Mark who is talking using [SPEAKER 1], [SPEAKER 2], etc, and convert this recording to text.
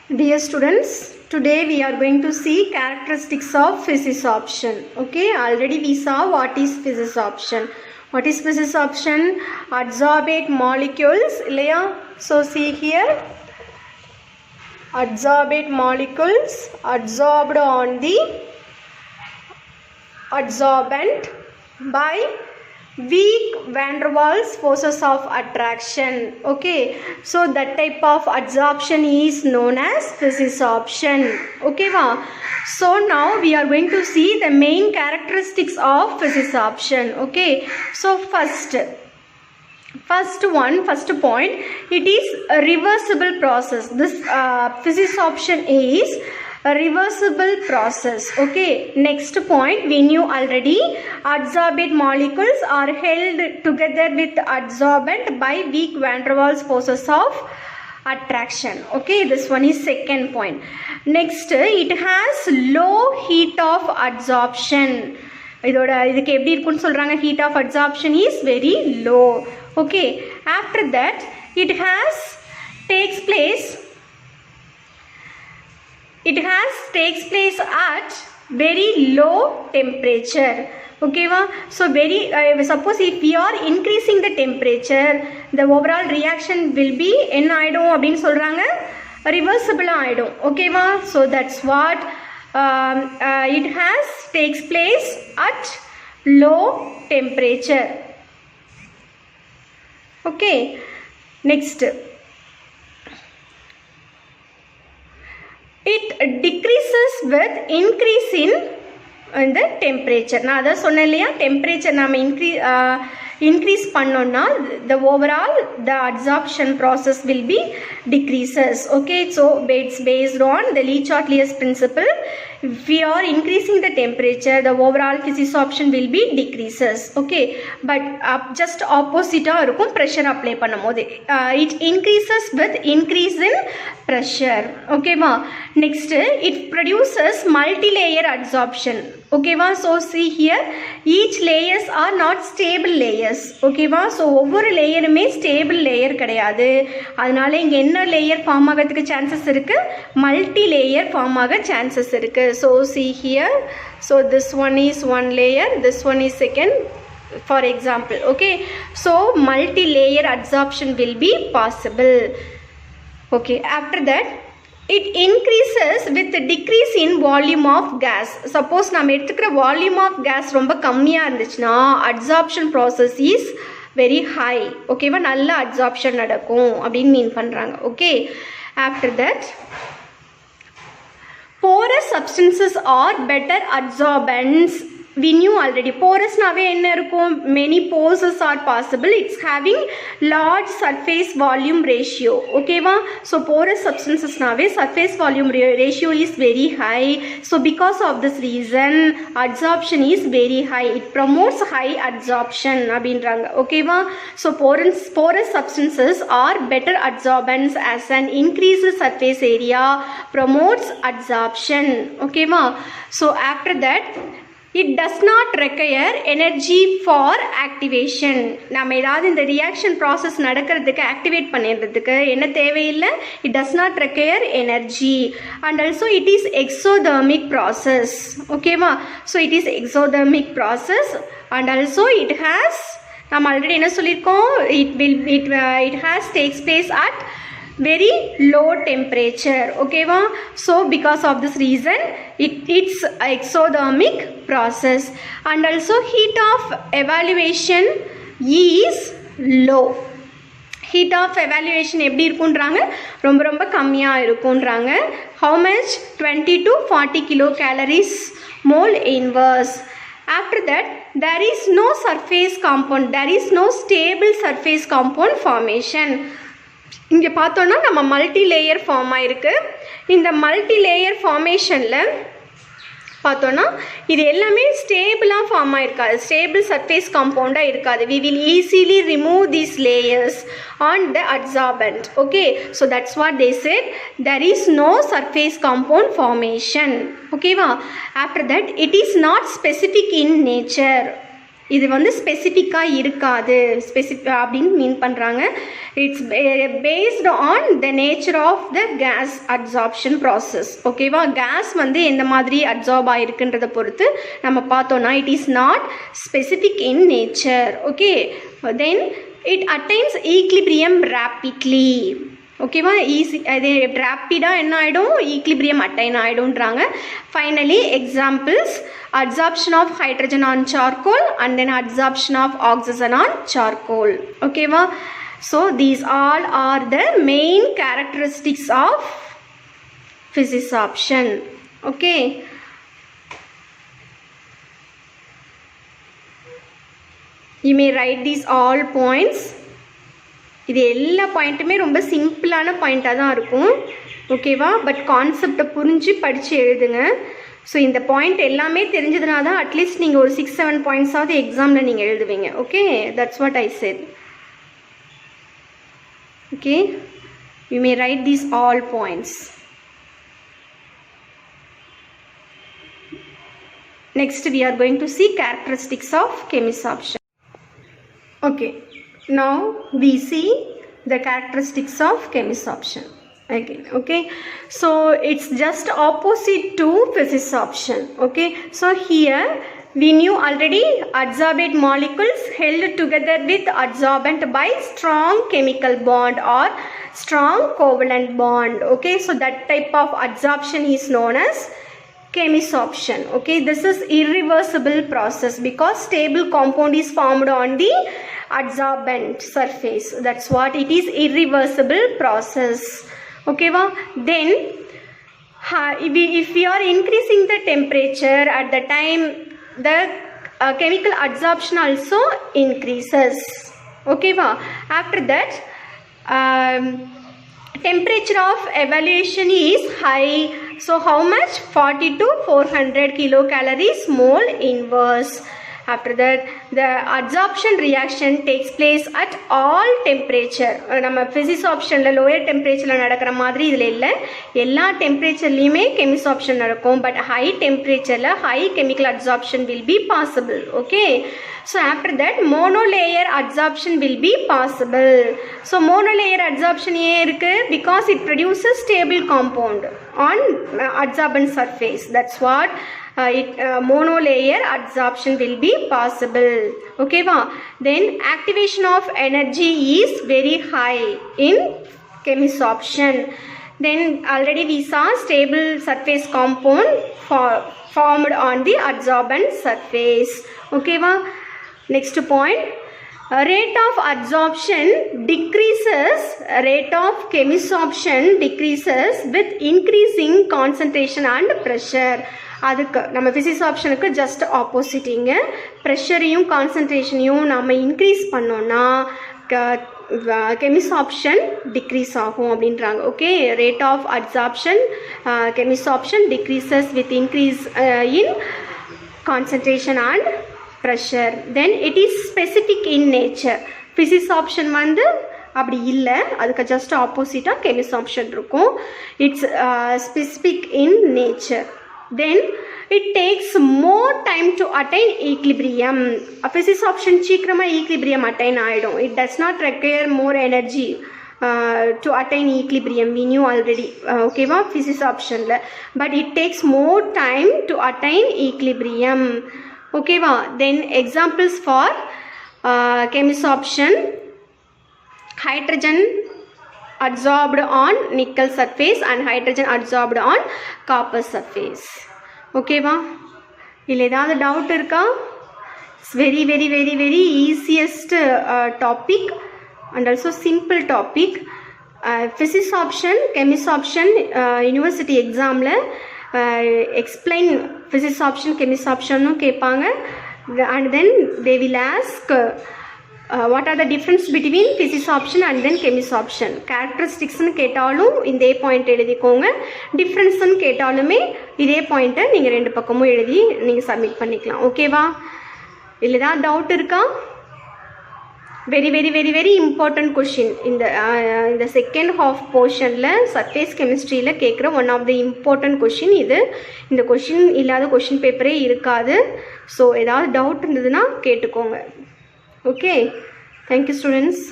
[SPEAKER 1] Dear students, today we are going to see characteristics of physisorption. Okay, already we saw what is physisorption. What is physisorption? Adsorbate molecules. So see here, adsorbate molecules adsorbed on the adsorbent by weak van der Waals forces of attraction. Okay, so that type of adsorption is known as physisorption. Okay, so now we are going to see the main characteristics of physisorption. Okay, so first point, it is a reversible process. This physisorption is a reversible process. Okay, next point, we knew already, adsorbate molecules are held together with adsorbent by weak van der Waals forces of attraction. Okay, this one is second point. Next, it has low heat of adsorption. இதுக்கு எப்படி இருக்குன்னு சொல்றாங்க, heat of adsorption is very low. Okay, after that it takes place at very low temperature. Okay, so suppose if we are increasing the temperature, the overall reaction will be என்ன ஆயிடும் அப்படின்னு சொல்றாங்க, reversible ஆயிடும். Okay, so that's what it takes place at low temperature. Okay, next, it decreases with increase in the temperature. நான் அதான் சொன்னேன் இல்லையா, temperature நம்ம increase பண்ணோம்னா the overall the adsorption process will be decreases. Okay, so it's based on the Le-Chatelier's principle. If we are increasing the temperature, the overall physisorption will be decreases. Okay, but just opposite இருக்கும் pressure apply பண்ணும்போது, it increases with increase in pressure. Okay, next, it produces multi-layer adsorption. Okay, so see here, each layers are not stable layers. Okay, so ஒவ்வொரு லேயருமே stable layer கிடையாது. அதனால இங்க என்ன layer form ஆகிறதுக்கு chances இருக்கு, multi layer form ஆக chances இருக்கு. So see here, so this one is one layer, this one is second, for example. Okay, so multi-layer adsorption will be possible. Okay, after that it increases with the decrease in volume of gas. Suppose நம்ம எடுத்துக்கிற volume of gas ரொம்ப கம்மியா இருந்துச்சுன்னா adsorption process is very high. Okay, நல்ல adsorption நடக்கும் அப்படின்னு மீன் பண்றாங்க. Okay, after that porous substances are better adsorbents. We knew already, porous நாவே என்ன இருக்கும், many pores are possible, it's having large surface volume ratio. Okay, so porous substances நாவே surface volume ratio is very high. So because of this reason adsorption is very high, it promotes high adsorption அப்படின்றாங்க. Okay, so porous substances are better adsorbents as an increased surface area promotes adsorption. Okay, so after that it does not require energy for activation. நம்ம ஏதாவது இந்த reaction process நடக்கிறதுக்கு activate பண்ணிடுறதுக்கு என்ன தேவையில்லை, it does not require energy, and also it is exothermic process. Okay, so it is exothermic process, and also it has, நம்ம already என்ன சொல்லியிருக்கோம், it has takes place at very low temperature. Okay, so because of this reason it's exothermic process, and also heat of evaluation is low. Heat of evaluation எப்படி இருக்குன்றாங்க, ரொம்ப கம்மியா இருக்குன்றாங்க. How much? 20 to 40 kilocalories mole inverse. After that there is no surface compound, there is no stable surface compound formation. இங்கே பார்த்தோன்னா நம்ம multi layer form ஆயிருக்கு. இந்த மல்டி லேயர் ஃபார்மேஷனில் பார்த்தோன்னா இது எல்லாமே ஸ்டேபிளாக ஃபார்ம் ஆயிருக்காது, ஸ்டேபிள் சர்ஃபேஸ் காம்பவுண்டாக இருக்காது. we will easily remove these layers on the adsorbent. Okay, so that's what they said, there is no surface compound formation. Okay, after that it is not specific in nature. இது வந்து ஸ்பெசிஃபிக்காக இருக்காது அப்படின்னு mean பண்ணுறாங்க. It's based on the nature of the gas absorption process. ஓகேவா, gas வந்து எந்த மாதிரி அப்சார்ப் ஆகிருக்குன்றதை பொறுத்து நம்ம பார்த்தோன்னா it is not specific in nature. Okay, then it attains equilibrium rapidly. ஓகேவா, ஈஸி அது ரேப்பிடாக என்ன ஆகிடும், ஈக்லிபிரியம் அட்டைன் ஆகிடும்ன்றாங்க. Finally examples adsorption of hydrogen on charcoal and then adsorption of oxygen on charcoal. Okay, so these all are the main characteristics of physisorption. Okay, you may write these all points. இது எல்லா பாயிண்ட்டுமே ரொம்ப சிம்பிளான பாயிண்ட்டாக தான் இருக்கும். ஓகேவா, but கான்செப்டை புரிஞ்சு படித்து எழுதுங்க. ஸோ இந்த பாயிண்ட் எல்லாமே தெரிஞ்சதுனா தான் அட்லீஸ்ட் நீங்கள் ஒரு 6-7 பாயிண்ட்ஸாவது எக்ஸாமில் நீங்கள் எழுதுவீங்க. Okay, that's what I said. Okay, you may write these all points. Next we are going to see characteristics of chemisorption. Okay, now we see the characteristics of chemisorption again. Okay, so it's just opposite to physisorption. Okay, so here we knew already adsorbate molecules held together with adsorbent by strong chemical bond or strong covalent bond. Okay, so that type of adsorption is known as chemisorption. Okay, this is irreversible process because stable compound is formed on the adsorbent surface. That's what it is, irreversible process. Okay, then if we are increasing the temperature at the time, the chemical adsorption also increases. Okay, after that temperature of evaluation is high. So how much? 40 to 400 kilocalories mole inverse. After that the adsorption reaction takes place at all temperature. நம்ம physisorptionல lower temperatureல நடக்கிற மாதிரி இதில் இல்லை, எல்லா டெம்பரேச்சர்லையுமே chemisorption நடக்கும். But high டெம்பரேச்சரில் high chemical adsorption will be possible. Okay, so after that monolayer adsorption will be possible. So monolayer adsorption ஏன் இருக்கு? Because it produces stable compound on adsorbent surface. That's what monolayer adsorption will be possible. Okay, then activation of energy is very high in chemisorption. Then already we saw stable surface compound formed on the adsorbent surface. Okay, next point, rate of adsorption decreases, rate of chemisorption decreases with increasing concentration and pressure. அதுக்கு நம்ம physisorptionக்கு just ஆப்போசிட்டிங்க. ப்ரெஷரையும் கான்சன்ட்ரேஷனையும் நம்ம increase பண்ணோன்னா chemisorption decrease ஆகும் அப்படின்றாங்க. Okay, rate of adsorption chemisorption decreases with increase in concentration and pressure. Then it is specific in nature. physisorption வந்து அப்படி இல்லை, அதுக்கு ஜஸ்ட் ஆப்போசிட்டாக chemisorption இருக்கும். It's specific in nature. Then it takes more time to attain equilibrium. physisorption சீக்கிரமாக equilibrium attain ஆகிடும். It does not require more energy to attain equilibrium. We knew already. ஓகேவா, physisorptionல. But it takes more time to attain equilibrium. ஓகேவா, then examples for chemisorption: hydrogen adsorbed on nickel surface and hydrogen adsorbed on copper surface. ஓகேவா, இல்லை ஏதாவது doubt இருக்கா? It's very very very very easiest topic and also simple topic. physisorption chemisorption university எக்ஸாமில் explain physisorption chemisorptionனும் கேட்பாங்க. And then they will ask what are the difference between physisorption and then chemisorption. characteristicsனு கேட்டாலும் இதே point எழுதிக்கோங்க, டிஃப்ரென்ஸ்னு கேட்டாலுமே இதே பாயிண்ட்டை நீங்கள் ரெண்டு பக்கமும் எழுதி நீங்கள் சப்மிட் பண்ணிக்கலாம். ஓகேவா, இல்லை ஏதாவது டவுட் இருக்கா? Very very very very important question. இந்த செகண்ட் ஹாஃப் போர்ஷனில் சர்ஃபேஸ் கெமிஸ்ட்ரியில் கேட்குற one of the important question இது. இந்த கொஷின் இல்லாத கொஷின் பேப்பரே இருக்காது. ஸோ ஏதாவது டவுட் இருந்ததுன்னா கேட்டுக்கோங்க. Okay, thank you students.